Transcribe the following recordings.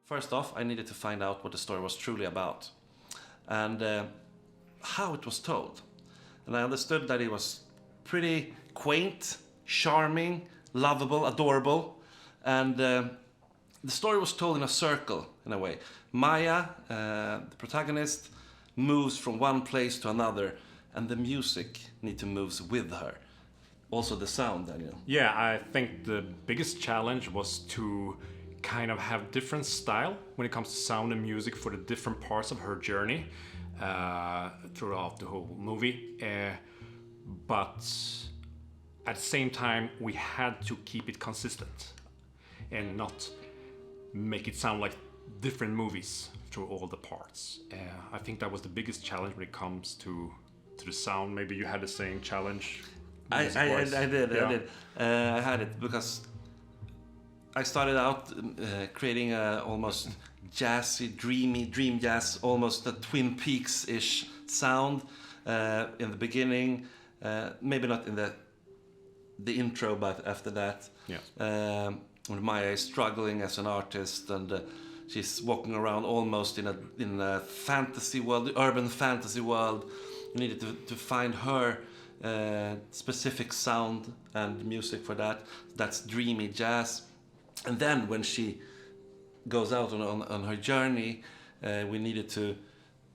First off, I needed to find out what the story was truly about and how it was told. And I understood that it was pretty quaint, charming, lovable, adorable, and the story was told in a circle, in a way. Maya, the protagonist, moves from one place to another, and the music need to move with her. Also the sound, Daniel. Yeah, I think the biggest challenge was to kind of have different style when it comes to sound and music for the different parts of her journey throughout the whole movie. But at the same time, we had to keep it consistent and not make it sound like different movies through all the parts. I think that was the biggest challenge when it comes to the sound. Maybe you had the same challenge. I did. I had it because I started out creating a almost jazzy, dreamy, dream jazz, almost a Twin Peaks-ish sound in the beginning. Maybe not in the intro, but after that. Yeah. When Maya is struggling as an artist and she's walking around almost in a fantasy world, the urban fantasy world. You needed to find her specific sound and music for that. That's dreamy jazz. And then when she goes out on her journey, we needed to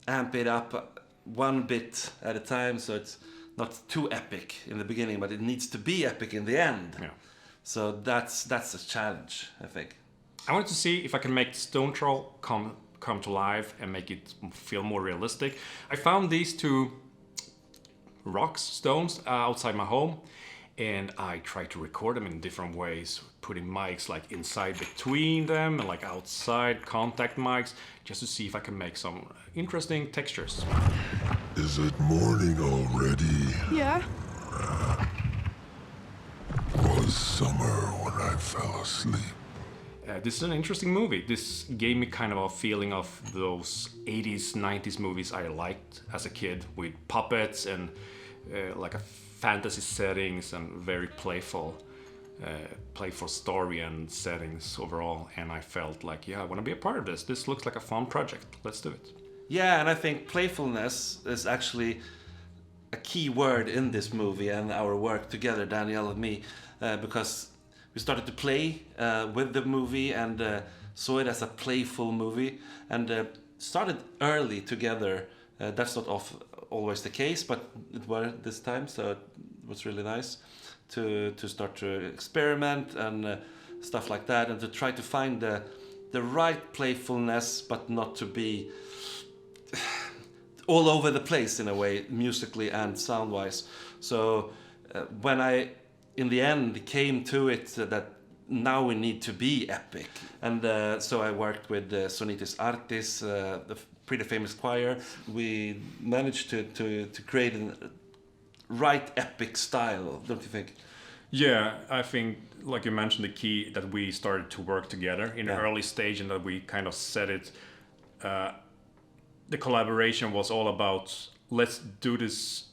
amp it up one bit at a time, so it's not too epic in the beginning, but it needs to be epic in the end. Yeah. So that's a challenge, I think. I wanted to see if I can make Stone Troll come to life and make it feel more realistic. I found these two stones outside my home, and I tried to record them in different ways, putting mics like inside between them and like outside contact mics, just to see if I can make some interesting textures. Is it morning already? Yeah. Was summer when I fell asleep. This is an interesting movie. This gave me kind of a feeling of those 80s, 90s movies I liked as a kid, with puppets and like a fantasy settings and very playful story and settings overall. And I felt like, yeah, I want to be a part of this. This looks like a fun project. Let's do it. Yeah, and I think playfulness is actually a key word in this movie and our work together, Danielle and me, because we started to play with the movie and saw it as a playful movie and started early together. That's not always the case, but it was this time, so it was really nice to start to experiment and stuff like that, and to try to find the right playfulness, but not to be all over the place in a way, musically and sound-wise. So when I, in the end, came to it that now we need to be epic, and so I worked with Sonitis Artis, the pretty famous choir. We managed to create a right epic style, don't you think? Yeah, I think, like you mentioned, the key that we started to work together in an early stage, and that we kind of set it. The collaboration was all about, let's do this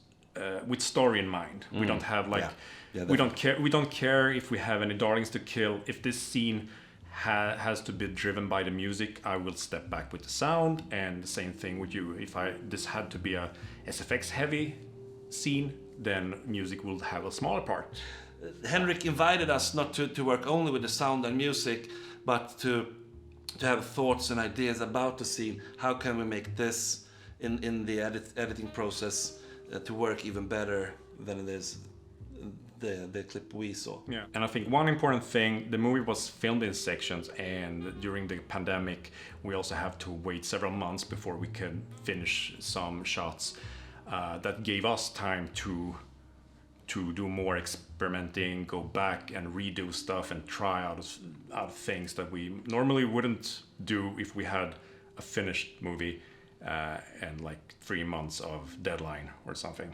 with story in mind. We don't have like, we don't care if we have any darlings to kill. If this scene has to be driven by the music, I will step back with the sound. And the same thing with you. If this had to be a SFX heavy scene, then music will have a smaller part. Henrik invited us not to work only with the sound and music, but to have thoughts and ideas about the scene. How can we make this in the editing process to work even better than it is the clip we saw? Yeah, and I think one important thing, the movie was filmed in sections, and during the pandemic we also have to wait several months before we could finish some shots. That gave us time to do more experimenting, go back and redo stuff and try out things that we normally wouldn't do if we had a finished movie and like 3 months of deadline or something.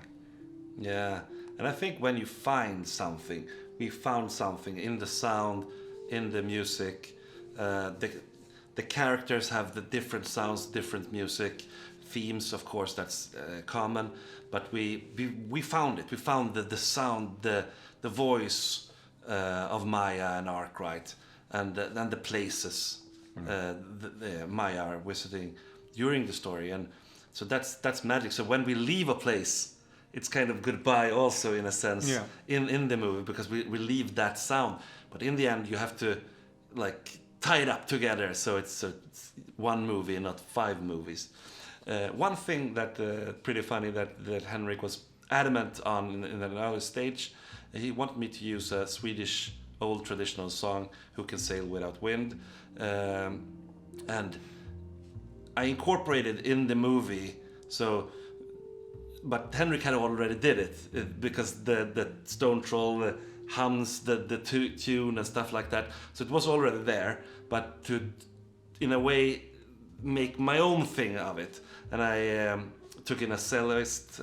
Yeah, and I think when you find something, we found something in the sound, in the music. The characters have the different sounds, different music. Themes, of course, that's common, but we found it. We found the sound, the voice of Maya and Arkwright, and the places Maya are visiting during the story, and so that's magic. So when we leave a place, it's kind of goodbye also in a sense in the movie, because we leave that sound, but in the end you have to like tie it up together, so it's one movie, not 5 movies. One thing that pretty funny that Henrik was adamant on in an early stage, he wanted me to use a Swedish old traditional song, "Who Can Sail Without Wind," and I incorporated in the movie. So, but Henrik had already did it because the Stone Troll hums the tune and stuff like that. So it was already there, but to, in a way, make my own thing of it. And I took in a celloist,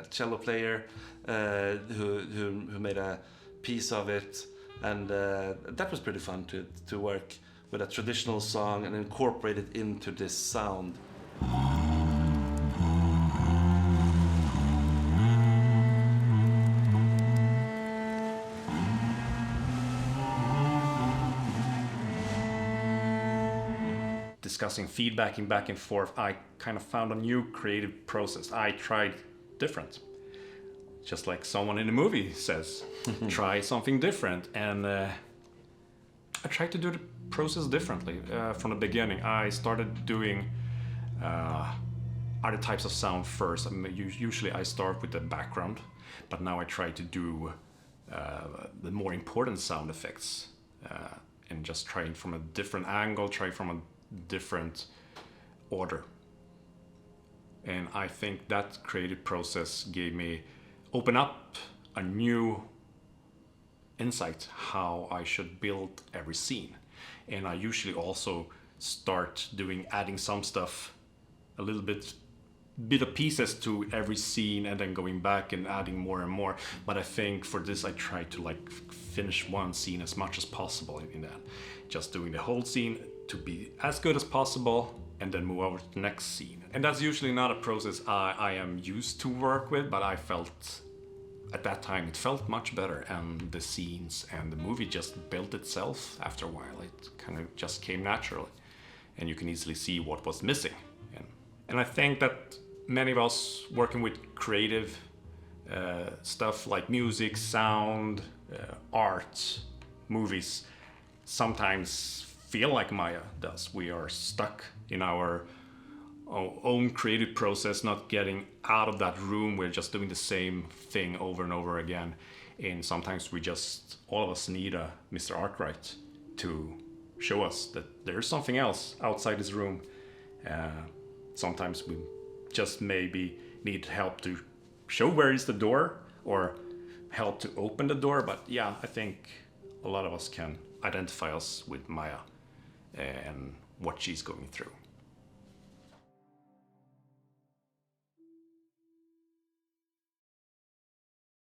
cello player, who made a piece of it, and that was pretty fun to work with a traditional song and incorporate it into this sound. Discussing feedbacking back and forth, I kind of found a new creative process. I tried different. Just like someone in the movie says, try something different. And I tried to do the process differently from the beginning. I started doing other types of sound first. I mean, usually I start with the background, but now I try to do the more important sound effects and just trying from a different angle, try from a different order. And I think that creative process open up a new insight how I should build every scene. And I usually also start adding some stuff, a little bit of pieces to every scene, and then going back and adding more and more. But I think for this I try to like finish one scene as much as possible in that, just doing the whole scene to be as good as possible, and then move over to the next scene. And that's usually not a process I am used to work with, but I felt at that time it felt much better, and the scenes and the movie just built itself after a while. It kind of just came naturally, and you can easily see what was missing. And I think that many of us working with creative stuff like music, sound, art, movies, sometimes feel like Maya does. We are stuck in our own creative process, not getting out of that room. We're just doing the same thing over and over again. And sometimes all of us need a Mr. Arkwright to show us that there's something else outside this room. Sometimes we just maybe need help to show where is the door, or help to open the door. But yeah, I think a lot of us can identify us with Maya and what she's going through.